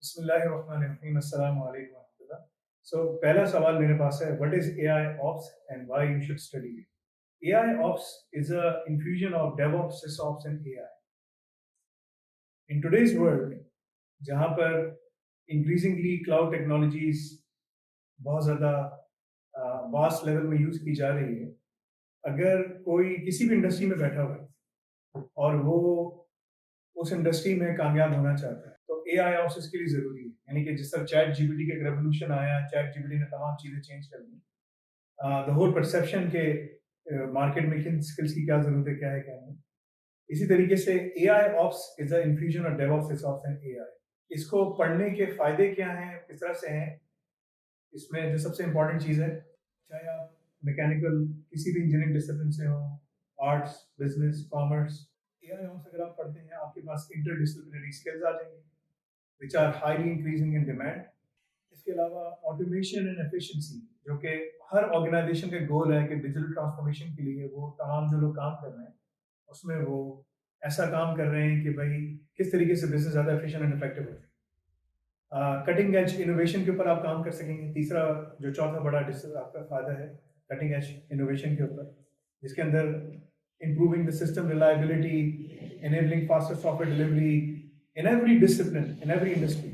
बिस्मिल्लाहिर्रहमानिर्रहीम, अस्सलामु अलैकुम वरहमतुल्लाह। सो पहला सवाल मेरे पास है, what is AI ops and why you should study it? AI ops is a infusion of DevOps, SysOps and AI. In today's world, जहाँ पर increasingly cloud technologies बहुत ज़्यादा वास्ट लेवल में यूज़ की जा रही है, अगर कोई किसी भी इंडस्ट्री में बैठा हुआ है और वो उस इंडस्ट्री में कामयाब होना चाहता है, तो एआई ऑप्स इसके लिए ज़रूरी है। यानी कि जिस तरह चैट जीपीटी का एक रेवोल्यूशन आया, चैट जीपीटी ने तमाम चीज़ें चेंज कर दी। द होल परसेप्शन के मार्केट में किन स्किल्स की क्या ज़रूरत है, क्या है, क्या नहीं। इसी तरीके से AI ops is a infusion of DevOps, SysOps and AI. इसको पढ़ने के फ़ायदे क्या हैं, किस तरह से हैं? इसमें जो सबसे इम्पोर्टेंट चीज़ है, चाहे आप मैकेनिकल किसी भी इंजीनियरिंग डिसिप्लिन से हो, arts, business, commerce, AI ops अगर आप पढ़ते हैं, आपके पास इंटरडिसिप्लिनरी स्किल्स आ जाएंगे which are highly increasing in demand. इसके अलावा ऑटोमेशन एंड एफिशिएंसी, जो कि हर ऑर्गेनाइजेशन का गोल है कि डिजिटल ट्रांसफॉर्मेशन के लिए वो तमाम जो लोग काम कर रहे हैं, उसमें वो ऐसा काम कर रहे हैं कि भाई किस तरीके से बिजनेस ज़्यादा एफिशिएंट एंड इफेक्टिव हो। कटिंग एज इनोवेशन के ऊपर आप काम कर सकेंगे। तीसरा जो चौथा बड़ा आपका फायदा है कटिंग एज इनोवेशन के ऊपर, जिसके अंदर improving the system reliability, enabling faster software delivery in every discipline, in every industry.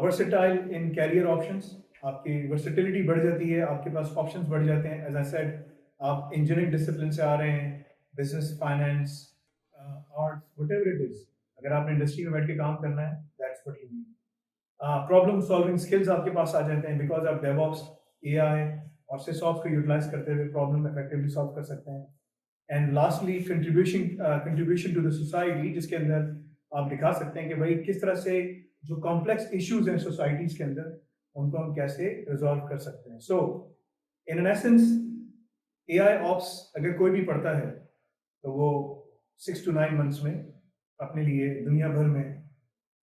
Versatile in career options, आपकी versatility बढ़ जाती है, आपके पास options बढ़ जाते हैं। As I said, आप engineering discipline से आ रहे हैं, business, finance, arts, whatever it is, अगर आपने industry में बैठ के काम करना है, that's what you need. Problem solving skills आपके पास आ जाते हैं बिकॉज आप डेवऑप्स, एआई और सिसऑप्स को यूटिलाइज करते हुए प्रॉब्लम इफेक्टिवली सॉल्व कर सकते हैं। And lastly contribution to the society, जिसके अंदर आप दिखा सकते हैं कि भाई किस तरह से जो कॉम्प्लेक्स इश्यूज हैं सोसाइटीज के अंदर, उनको हम कैसे रिजॉल्व कर सकते हैं। So in an essence, AI ops अगर कोई भी पढ़ता है तो वो 6 to 9 मंथ्स में अपने लिए दुनिया भर में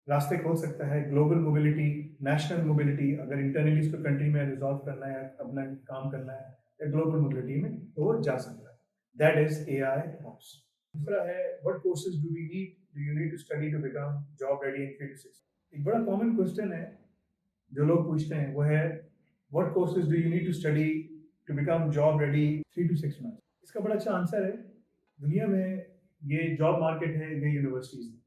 रास्ते खोल सकता है। ग्लोबल मोबिलिटी, नेशनल मोबिलिटी, अगर इंटरनली इसको कंट्री में रिजॉल्व करना है, अपना काम करना है, या ग्लोबल मोबिलिटी में, तो वो जा सकता है। That is AI ops. दूसरा है, what courses do we need, do you need to study to become job ready in 3 to 6? एक बड़ा कॉमन क्वेश्चन है जो लोग पूछते हैं, वो है what courses do you need to study to become job ready 3 to 6 months. इसका बड़ा अच्छा आंसर है, दुनिया में ये जॉब मार्केट है, ये यूनिवर्सिटीज है।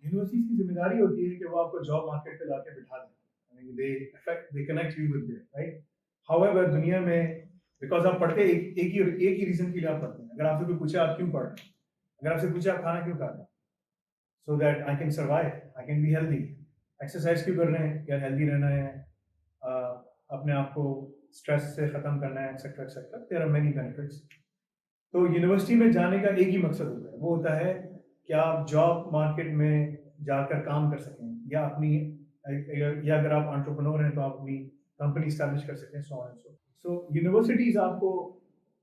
यूनिवर्सिटीज की जिम्मेदारी होती है कि वो आपको जॉब मार्केट पे लाके बिठा दें, they connect you with their, right? However दुनिया में, बिकॉज आप पढ़ते एक ही रीजन के लिए आप पढ़ते हैं। अगर आपसे कोई पूछे आप क्यों पढ़ रहे हैं, अगर आपसे पूछे आप खाना क्यों खा रहे हैं, so that I can survive, I can be healthy. Exercise क्यों कर रहे हैं, या हेल्दी रहना है, अपने आप को स्ट्रेस से खत्म करना है, etcetera etcetera, there are many benefits. तो यूनिवर्सिटी में जाने का एक ही मकसद होता है, वो होता है कि आप जॉब मार्केट में जाकर काम कर सकें, या अपनी, या अगर आप एंटरप्रेन्योर हैं तो आप अपनी कंपनी स्टैब्लिश कर सकते हैं, so on and so. Universities आपको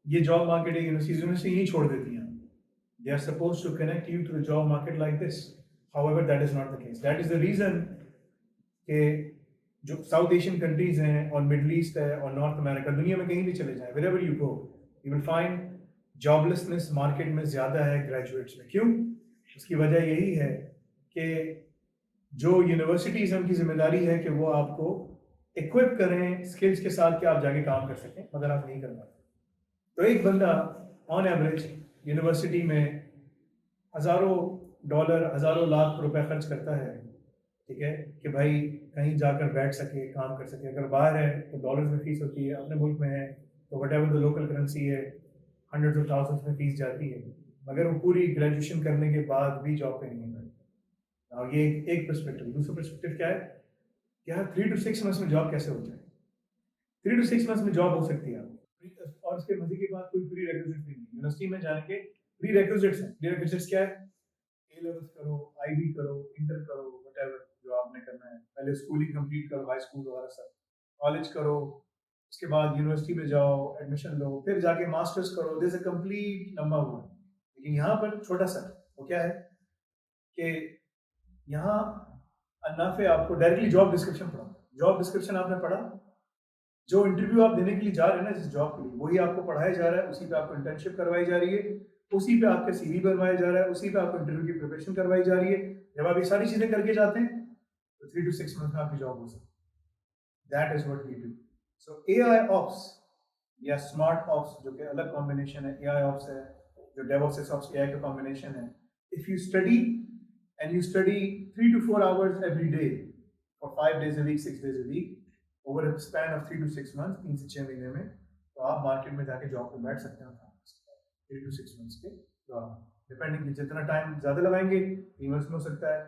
ये जॉब मार्केट है, यूनिवर्सिटी नहीं छोड़ देती हैं। They are suppose to connect you to the job market like this. However that is not the case. That is the reason कि जो साउथ एशियन कंट्रीज हैं और मिडल ईस्ट है और नॉर्थ अमेरिका, दुनिया में कहीं भी चले जाएं, wherever you go, you will find joblessness market में ज़्यादा है ग्रेजुएट्स में। क्यों? उसकी वजह यही है कि जो यूनिवर्सिटीज़ हैं उनकी जिम्मेदारी है कि वो आपको इक्विप करें स्किल्स के साथ कि आप जाके काम कर सकें, मगर आप नहीं कर पाते। तो एक बंदा ऑन एवरेज यूनिवर्सिटी में हज़ारों डॉलर, हज़ारों लाख रुपए खर्च करता है, ठीक है, कि भाई कहीं जाकर बैठ सके, काम कर सके। अगर बाहर है तो डॉलर्स में फीस होती है, अपने मुल्क में है तो what ever the local currency है, हंड्रेड्स ऑफ थाउजेंड्स में फीस जाती है, मगर वो पूरी ग्रेजुएशन करने के बाद भी जॉब पे नहीं मिलता। और ये एक पर्सपेक्टिव। दूसरा पर्सपेक्टिव क्या है कि यार 3 to 6 मंथ्स में जॉब कैसे हो जाए? 3 to 6 मंथ्स में जॉब हो सकती है और उसके मजे की बात, कोई प्री रेक्विजिट नहीं है। यूनिवर्सिटी में जाने के प्री रेक्विजिट्स हैं। प्री रेक्विजिट्स क्या है? ए लेवल्स करो, आईबी करो, इंटर करो, व्हाटएवर जो आपने करना है। पहले स्कूलिंग कंप्लीट करो, हाई स्कूल वगैरह सब, कॉलेज करो, उसके बाद यूनिवर्सिटी में जाओ, एडमिशन लो, फिर जाके मास्टर्स करो। दिस अ कंप्लीट लंबा हुआ। लेकिन यहाँ पर छोटा सा वो क्या है कि यहाँ अन्नाफे आपको डायरेक्टली जॉब डिस्क्रिप्शन पढ़ा। जॉब डिस्क्रिप्शन आपने पढ़ा, जो इंटरव्यू आप देने के लिए जा रहे हैं ना जिस जॉब के लिए, वही आपको पढ़ाया जा रहा है, उसी पे आपको इंटर्नशिप करवाई जा रही है, उसी पे आपका सीवी बनवाया जा रहा है, उसी पे आपको इंटरव्यू की प्रिपरेशन करवाई जा रही है। जब आप ये सारी चीजें करके जाते हैं तो 3 to 6 months में आपकी जॉब हो सकती है. That is what we do. So AI ops या smart ops जो कि अलग कॉम्बिनेशन है, AI ops है, जो DevOps SysOps AI का कॉम्बिनेशन है. If you study and you study 3 to 4 hours every day for 5 days a week, 6 days a week, over a span of 3 to 6 months, 3 से 6 महीने में, तो आप मार्केट में जाके जॉब पे बैठ सकते हैं 3 to 6 months के दौरान. डिपेंडिंग जितना टाइम ज़्यादा लगाएंगे 3 months में हो सकता है,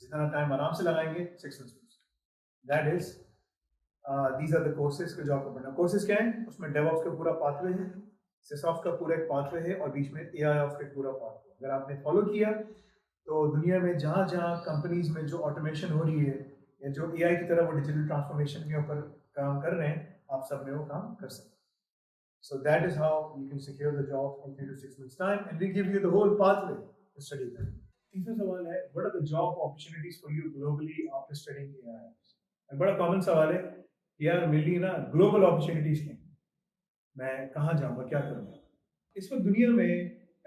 जितना टाइम आराम से लगाएंगे 6 months में हो सकता है. That is these are the courses के जॉब का पढ़ना. कोर्सेज क्या है? उसमें DevOps का पूरा पाथवे है, SysOps का पूरा एक पाथवे है और बीच में AI Ops का पूरा पाथवे. अगर आपने फॉलो किया तो दुनिया में जहाँ जहाँ कंपनीज में जो ऑटोमेशन हो रही है या जो AI की तरह वो डिजिटल ट्रांसफॉर्मेशन के ऊपर काम कर रहे हैं, आप सब में वो काम कर सकते हैं. So that is how you can secure the job in 3 to 6 months time, and we give you the whole pathway to study that. तीसरा सवाल है, what are the job opportunities for you globally after studying AI? और बड़ा common सवाल है, यार मेरे लिए ना ग्लोबल अपॉर्चुनिटीज क्या हैं? मैं कहाँ जाऊँगा, क्या करूँगा? इस वक्त दुनिया में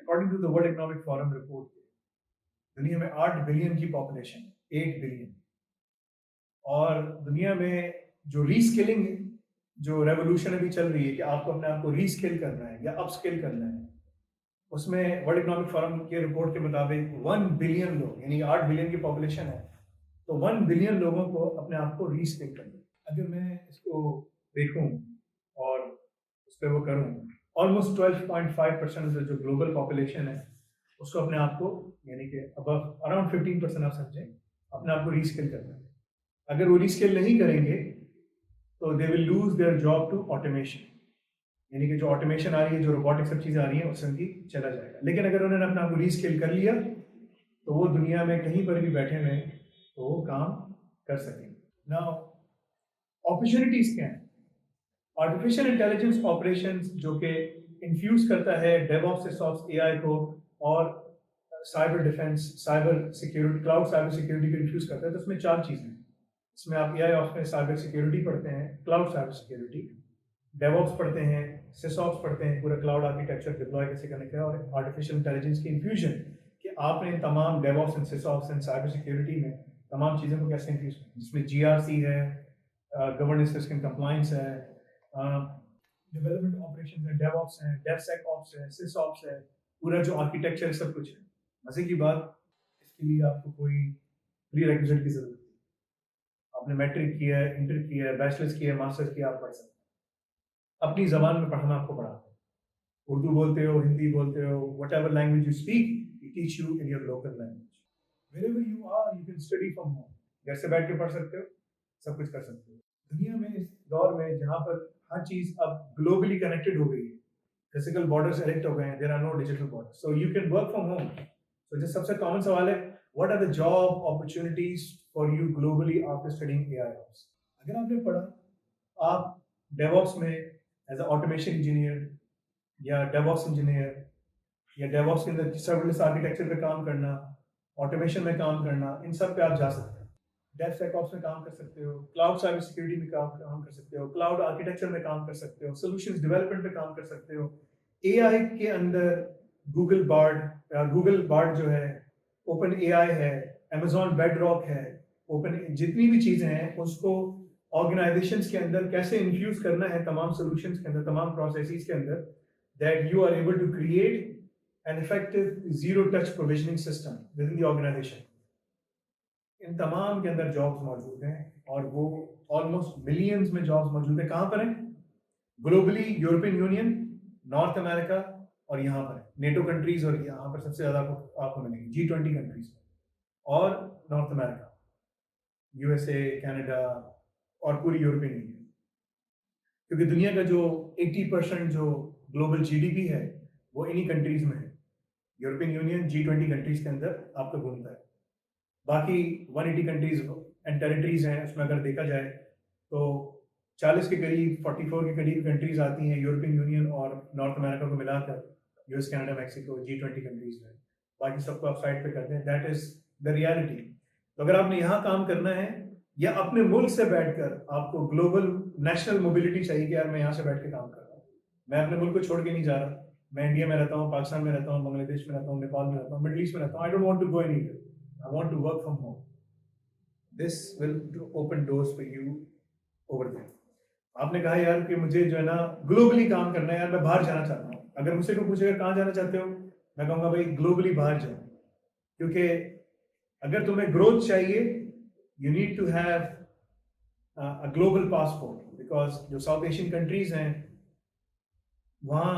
according to the world economic forum report, दुनिया में 8 बिलियन की पॉपुलेशन, 8 बिलियन, और दुनिया में जो रीस्किलिंग जो रेवोल्यूशन अभी चल रही है कि आपको अपने आप को रीस्किल करना है या अपस्किल करना है, उसमें वर्ल्ड इकोनॉमिक फोरम के रिपोर्ट के मुताबिक 1 बिलियन लोग, यानी 8 बिलियन की पॉपुलेशन है, तो 1 बिलियन लोगों को अपने आप को रीस्किल करना है. अगर मैं इसको देखूं और उस पर वो करूं, ऑलमोस्ट 12.5% जो ग्लोबल पॉपुलेशन है उसको अपने आप को, यानी कि अबव अराउंड 15% आप समझें, अपने आप को रीस्किल करना है. अगर वो रीस्किल नहीं करेंगे तो they will lose their job to automation, यानी कि जो ऑटोमेशन आ रही है, जो रोबोटिक सब चीज़ें आ रही हैं, उससे उनकी चला जाएगा. लेकिन अगर उन्होंने अपने आप को रीस्किल कर लिया तो वो दुनिया में कहीं पर भी बैठे हुए तो वो काम कर सकेंगे. नाउ अपॉर्चुनिटीज क्या हैं? आर्टिफिशियल इंटेलिजेंस ऑपरेशंस जो कि इन्फ्यूज करता है DevOps SysOps AI को और cyber defence, cyber security, cloud cyber security को इन्फ्यूज करता है. तो उसमें 4 चीज़ें हैं. इसमें आप AI Ops में साइबर सिक्योरिटी पढ़ते हैं, क्लाउड साइबर सिक्योरिटी, DevOps पढ़ते हैं, SysOps पढ़ते हैं, पूरा क्लाउड आर्किटेक्चर डिप्लॉय कैसे करने का, और आर्टिफिशियल इंटेलिजेंस की इन्फ्यूजन कि आपने तमाम DevOps and SysOps and cyber security में तमाम चीज़ों को कैसे इन्फ्यूज करना, जिसमें GRC है, गवर्नेंस रिस्क एंड कंप्लायंस है, डेवलपमेंट ऑपरेशंस है, DevOps है, DevSecOps है, SysOps है, पूरा जो आर्किटेक्चर सब कुछ है. मजे की बात, इसके लिए आपको कोई प्री रेक्विजिट की जरूरत है. आपने मैट्रिक किया है, इंटर किया है, बैचलर्स किया है, मास्टर्स किया, आप पढ़ सकते हैं. अपनी जबान में पढ़ना आपको पढ़ाते हैं. उर्दू बोलते हो, हिंदी बोलते हो, whatever language you speak, we teach you in your local language. Wherever you are you can study from home. घर से बैठ के पढ़ सकते हो, सब कुछ कर सकते हो. दुनिया में इस दौर में जहाँ पर हर चीज़ अब ग्लोबली कनेक्टेड हो गई है, फिजिकल बॉर्डर्स एरेक्ट हो गए हैं, there are no digital borders, so you can work from home. तो जो सबसे कॉमन सवाल है, what are the job opportunities for you globally after studying AI Ops? अगर आपने पढ़ा, आप DevOps में एज अ ऑटोमेशन इंजीनियर या DevOps इंजीनियर या DevOps के अंदर सर्वलेस आर्किटेक्चर पे काम करना, ऑटोमेशन में काम करना, इन सब पे आप जा सकते हैं. DevSecOps में काम कर सकते हो, क्लाउड साइबर सिक्योरिटी में काम कर सकते हो, क्लाउड आर्किटेक्चर में काम कर सकते हो, सॉल्यूशंस डेवलपमेंट में काम कर सकते हो. AI के अंदर गूगल बार्ड जो है, ओपन AI है, Amazon बेडरॉक है, ओपन, जितनी भी चीज़ें हैं उसको ऑर्गेनाइजेशंस के अंदर कैसे इन्फ्यूज करना है तमाम सॉल्यूशंस के अंदर, तमाम प्रोसेसेस के अंदर, that you are able to create an effective zero touch provisioning system within the organisation. इन तमाम के अंदर जॉब्स मौजूद हैं और वो ऑलमोस्ट मिलियंस में जॉब्स मौजूद है. कहाँ पर हैं? Globally, European union, north America और यहाँ पर नेटो कंट्रीज, और यहाँ पर सबसे ज़्यादा आपको मिलेंगी G20 कंट्रीज और नॉर्थ अमेरिका, USA, कनाडा और पूरी यूरोपियन यूनियन. क्योंकि दुनिया का जो 80% जो ग्लोबल GDP है वो इन्हीं कंट्रीज में है. यूरोपियन यूनियन G20 कंट्रीज के अंदर आपका घूमता है. बाकी 180 कंट्रीज एंड टेरिटरीज हैं, उसमें अगर देखा जाए तो 40 के करीब, 44 के करीब कंट्रीज आती हैं यूरोपियन यूनियन और नॉर्थ अमेरिका को मिलाकर, US, Canada, Mexico, G20 countries में. बाकी सबको आप साइड पे करते हैं. That is the reality. तो अगर आपने यहाँ काम करना है या अपने मुल्क से बैठकर आपको ग्लोबल नेशनल मोबिलिटी चाहिए कि यार मैं यहाँ से बैठ के काम कर रहा हूँ, मैं अपने मुल्क को छोड़ के नहीं जा रहा, मैं इंडिया में रहता हूँ, पाकिस्तान में रहता हूँ, बांग्लादेश में रहता हूँ, नेपाल में रहता हूँ, मिडिल ईस्ट में रहता हूँ, I don't want to go anywhere, I want to work from home. this will open doors for you over there. आपने कहा यार कि मुझे जो है ना ग्लोबली काम करना है यार, मैं बाहर जाना चाहता हूँ। अगर मुझसे कोई पूछेगा कहाँ जाना चाहते हो, मैं कहूँगा भाई ग्लोबली बाहर जाओ, क्योंकि अगर तुम्हें ग्रोथ चाहिए you need to have a global passport, because जो साउथ एशियन कंट्रीज हैं वहाँ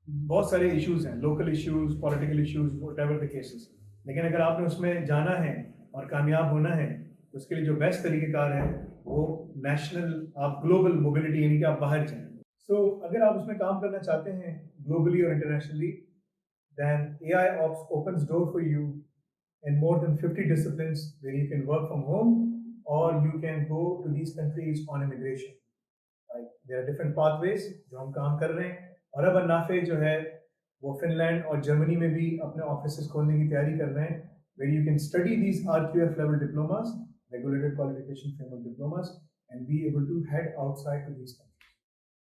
बहुत सारे इश्यूज हैं, local issues, political issues, whatever the cases. लेकिन अगर आपने उसमें जाना है और कामयाब होना है तो उसके लिए जो बेस्ट तरीक़ेकार है वो नेशनल, आप ग्लोबल मोबिलिटी, यानी कि आप बाहर जाएं। सो अगर आप उसमें काम करना चाहते हैं ग्लोबली और internationally, then AI Ops opens door for you in more than 50 disciplines where you can work from home or you can go to these countries on immigration. Like there are different pathways जो हम काम कर रहे हैं, और अब अन्नाफे जो है वो फिनलैंड और जर्मनी में भी अपने ऑफिसेस खोलने की तैयारी कर रहे हैं, where you can study these RQF level diplomas, regulated qualification framework diplomas, and be able to head outside to these countries.